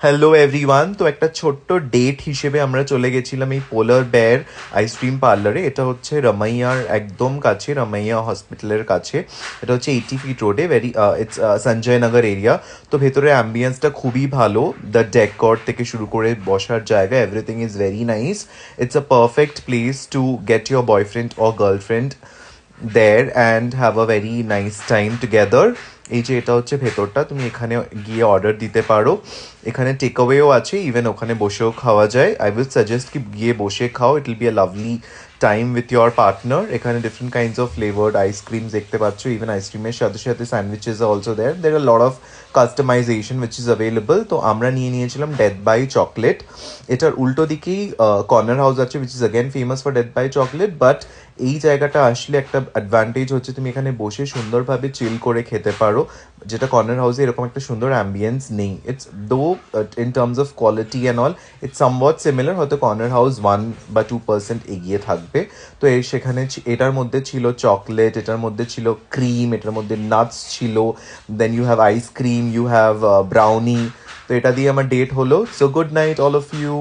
Hello everyone, তো একটা ছোট্ট ডেট হিসেবে আমরা চলে গেছিলাম এই পোলার বেয়ার আইসক্রিম পার্লারে। এটা হচ্ছে রামাইয়ার একদম কাছে, রামাইয়া হসপিটালের কাছে। এটা হচ্ছে 80 ফিট রোডে, very it's Sanjay Nagar area. তো ভেতরে অ্যাম্বিয়েন্সটা খুবই ভালো, দ্য ডেকর থেকে শুরু করে বসার জায়গা, everything is very nice. It's a perfect place to get your boyfriend or girlfriend there and have a very nice time together. এই যে এটা হচ্ছে ভেতরটা, তুমি এখানে গিয়ে অর্ডার দিতে পারো। এখানে টেক অ্যাওয়েও আছে, ইভেন ওখানে বসেও খাওয়া যায়। আই উইল সাজেস্ট কি গিয়ে বসে খাও, it will be a lovely time with your partner. এখানে different kinds of flavoured ice cream দেখতে পাচ্ছ, ইভেন আইসক্রিমের সাথে সাথে স্যান্ডউইচেস আর also there are lot of customisation which is available. তো আমরা নিয়ে নিয়েছিলাম ডেথ বাই চকলেট। এটার উল্টো দিকেই কর্নার হাউস আছে which is again famous for death by chocolate, but এই জায়গাটা আসলে একটা অ্যাডভান্টেজ হচ্ছে তুমি এখানে বসে সুন্দরভাবে চিল করে খেতে পারো, যেটা কর্নার হাউসে এরকম একটা সুন্দর অ্যাম্বিয়েন্স নেই। ইটস দো in terms of quality and all it's somewhat similar, হয়তো কর্নার হাউস 1 বা 2% এগিয়ে থাকবে। তো সেখানে এটার মধ্যে ছিল চকলেট, এটার মধ্যে ছিল ক্রিম, এটার মধ্যে নাটস ছিল, then you have ice cream, you have brownie. তো এটা দিয়ে আমার ডেট হলো। So good night all of you.